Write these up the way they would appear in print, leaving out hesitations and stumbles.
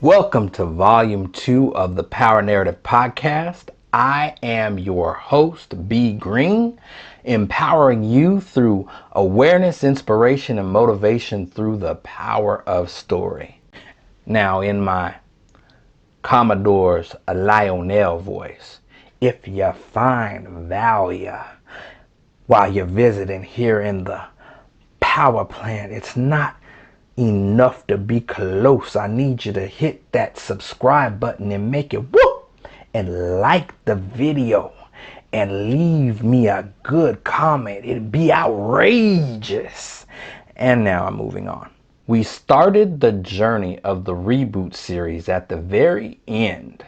Welcome to Volume 2 of the Power Narrative Podcast. I am your host, B. Green, empowering you through awareness, inspiration, and motivation through the power of story. Now, in my Commodore's Lionel voice, if you find value while you're visiting here in the power plant, it's not enough to be close. I need you to hit that subscribe button and make it whoop and like the video and leave me a good comment. It'd be outrageous. And now I'm moving on. We started the journey of the Reboot Series at the very end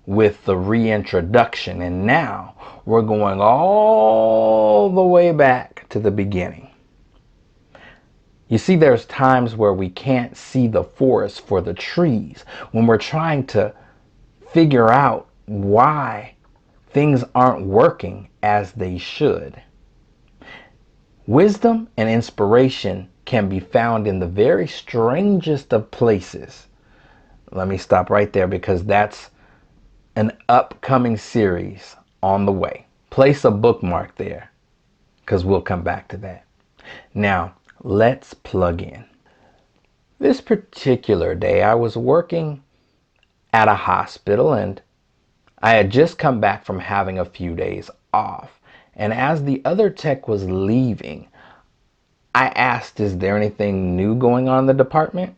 with the reintroduction, and now we're going all the way back to the beginning. You see, there's times where we can't see the forest for the trees when we're trying to figure out why things aren't working as they should. Wisdom and inspiration can be found in the very strangest of places. Let me stop right there because that's an upcoming series on the way. Place a bookmark there because we'll come back to that. Now, let's plug in. This particular day, I was working at a hospital and I had just come back from having a few days off. And as the other tech was leaving, I asked, is there anything new going on in the department?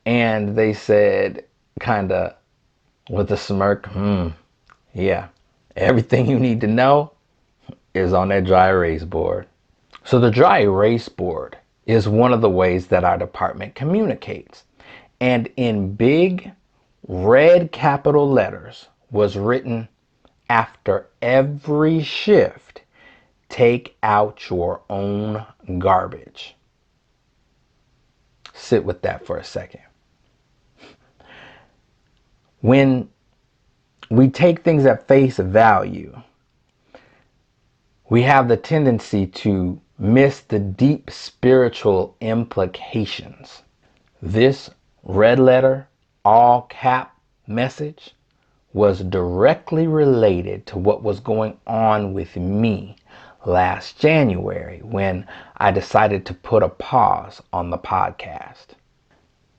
And they said, kind of with a smirk, yeah, everything you need to know is on that dry erase board. So the dry erase board is one of the ways that our department communicates. And in big red capital letters was written, after every shift, take out your own garbage. Sit with that for a second. When we take things at face value, we have the tendency to miss the deep spiritual implications. This red letter, all cap message was directly related to what was going on with me last January when I decided to put a pause on the podcast.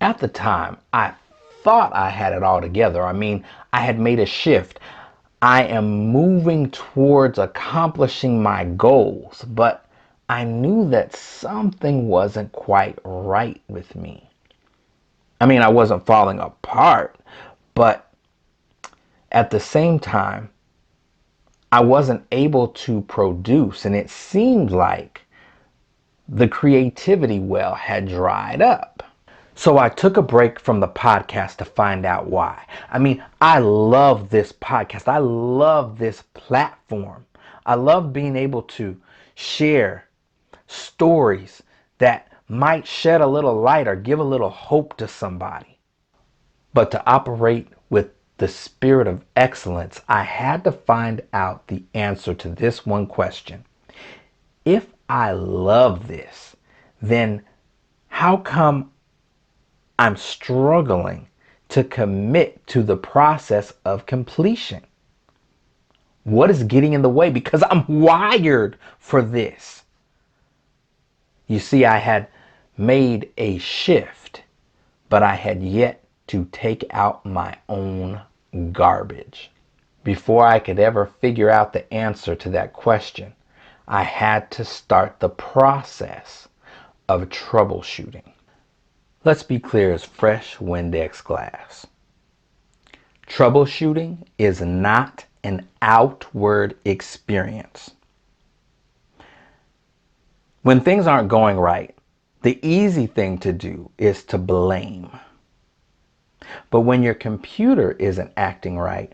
At the time, I thought I had it all together. I had made a shift. I am moving towards accomplishing my goals, but I knew that something wasn't quite right with me. I wasn't falling apart, but at the same time, I wasn't able to produce, and it seemed like the creativity well had dried up. So I took a break from the podcast to find out why. I love this podcast. I love this platform. I love being able to share stories that might shed a little light or give a little hope to somebody. But to operate with the spirit of excellence, I had to find out the answer to this one question. If I love this, then how come I'm struggling to commit to the process of completion? What is getting in the way? Because I'm wired for this. You see, I had made a shift, but I had yet to take out my own garbage. Before I could ever figure out the answer to that question, I had to start the process of troubleshooting. Let's be clear as fresh Windex glass. Troubleshooting is not an outward experience. When things aren't going right, the easy thing to do is to blame. But when your computer isn't acting right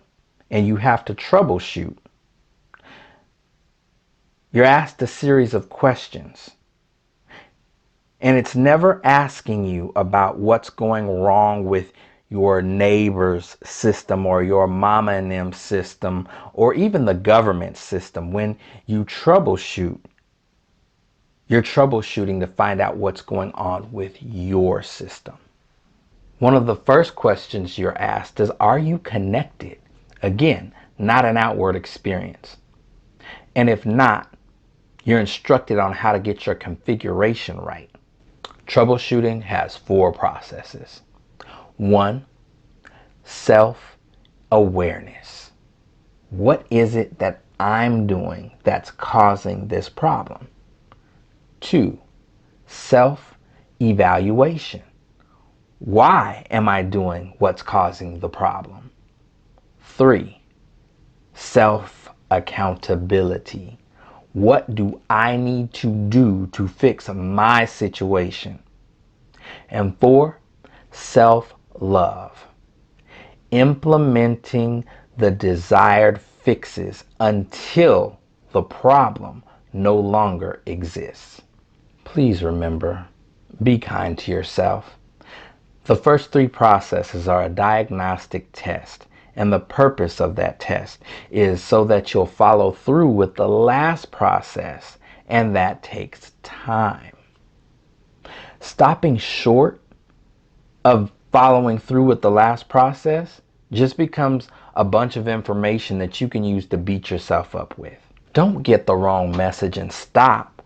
and you have to troubleshoot, you're asked a series of questions. And it's never asking you about what's going wrong with your neighbor's system or your mama and them system or even the government system. When you troubleshoot, you're troubleshooting to find out what's going on with your system. One of the first questions you're asked is, are you connected? Again, not an outward experience. And if not, you're instructed on how to get your configuration right. Troubleshooting has 4 processes. 1, self-awareness. What is it that I'm doing that's causing this problem? 2, self-evaluation. Why am I doing what's causing the problem? 3, self-accountability. What do I need to do to fix my situation? And 4, self-love. Implementing the desired fixes until the problem no longer exists. Please remember, be kind to yourself. The first 3 processes are a diagnostic test, and the purpose of that test is so that you'll follow through with the last process, and that takes time. Stopping short of following through with the last process just becomes a bunch of information that you can use to beat yourself up with. Don't get the wrong message and stop.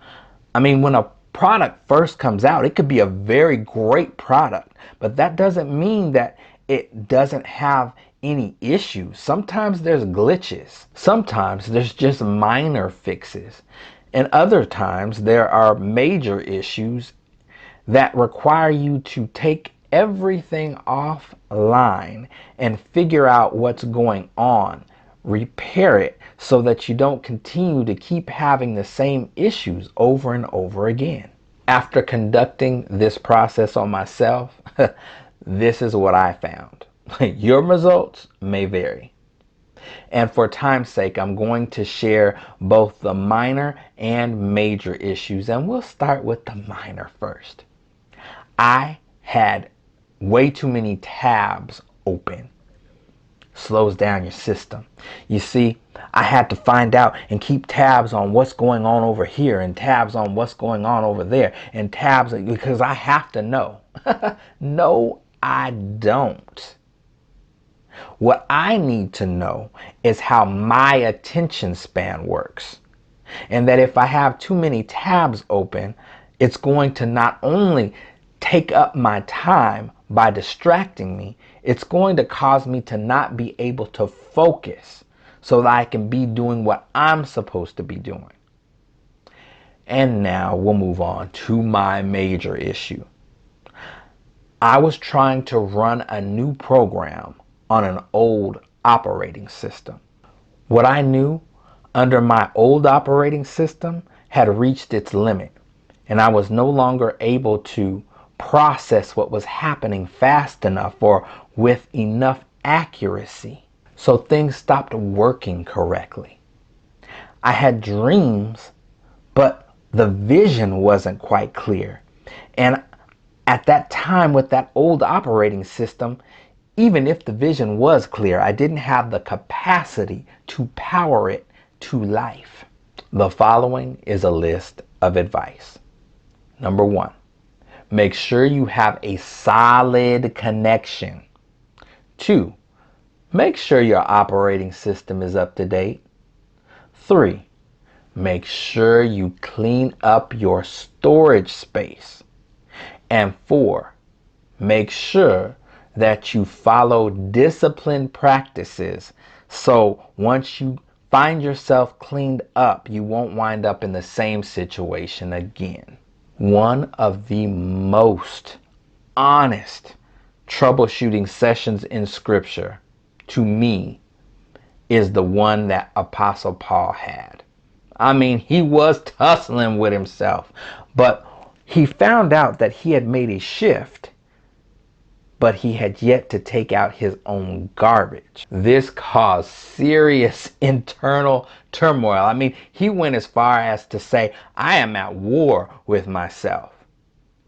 I mean, when a product first comes out, it could be a very great product, but that doesn't mean that it doesn't have any issues. Sometimes there's glitches. Sometimes there's just minor fixes. And other times there are major issues that require you to take everything offline and figure out what's going on, repair it so that you don't continue to keep having the same issues over and over again. After conducting this process on myself, this is what I found. Your results may vary. And for time's sake, I'm going to share both the minor and major issues, and we'll start with the minor first. I had way too many tabs open. Slows down your system. You see, I had to find out and keep tabs on what's going on over here and tabs on what's going on over there and tabs because I have to know. No, I don't. What I need to know is how my attention span works. And that if I have too many tabs open, it's going to not only take up my time by distracting me, it's going to cause me to not be able to focus so that I can be doing what I'm supposed to be doing. And now we'll move on to my major issue. I was trying to run a new program on an old operating system. What I knew under my old operating system had reached its limit, and I was no longer able to process what was happening fast enough or with enough accuracy. So things stopped working correctly. I had dreams, but the vision wasn't quite clear. And at that time with that old operating system, even if the vision was clear, I didn't have the capacity to power it to life. The following is a list of advice. Number 1, make sure you have a solid connection. 2, make sure your operating system is up to date. 3, make sure you clean up your storage space. And 4, make sure that you follow disciplined practices so once you find yourself cleaned up, you won't wind up in the same situation again. One of the most honest troubleshooting sessions in Scripture, to me, is the one that Apostle Paul had. I mean, he was tussling with himself, but he found out that he had made a shift, but he had yet to take out his own garbage. This caused serious internal turmoil. I mean, he went as far as to say, I am at war with myself.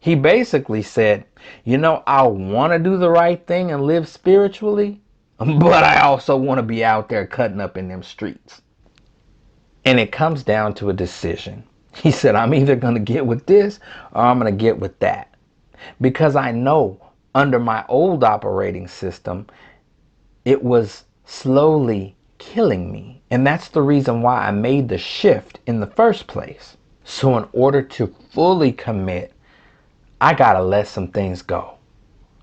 He basically said, I want to do the right thing and live spiritually, but I also want to be out there cutting up in them streets. And it comes down to a decision. He said, I'm either going to get with this or I'm going to get with that. Because I know Under my old operating system, it was slowly killing me. And that's the reason why I made the shift in the first place. So in order to fully commit, I gotta let some things go.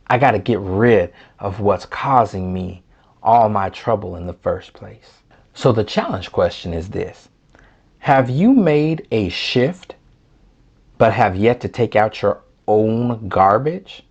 I gotta get rid of what's causing me all my trouble in the first place. So the challenge question is this: have you made a shift but have yet to take out your own garbage?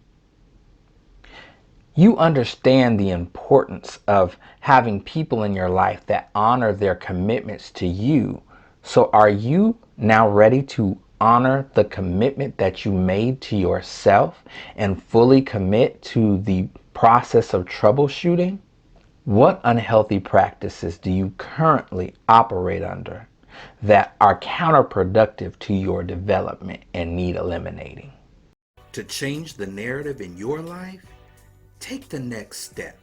You understand the importance of having people in your life that honor their commitments to you. So are you now ready to honor the commitment that you made to yourself and fully commit to the process of troubleshooting? What unhealthy practices do you currently operate under that are counterproductive to your development and need eliminating? To change the narrative in your life, take the next step.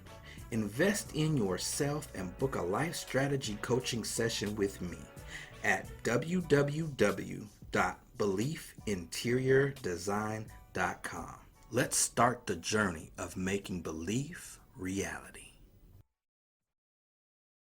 Invest in yourself and book a life strategy coaching session with me at www.beliefinteriordesign.com. Let's start the journey of making belief reality.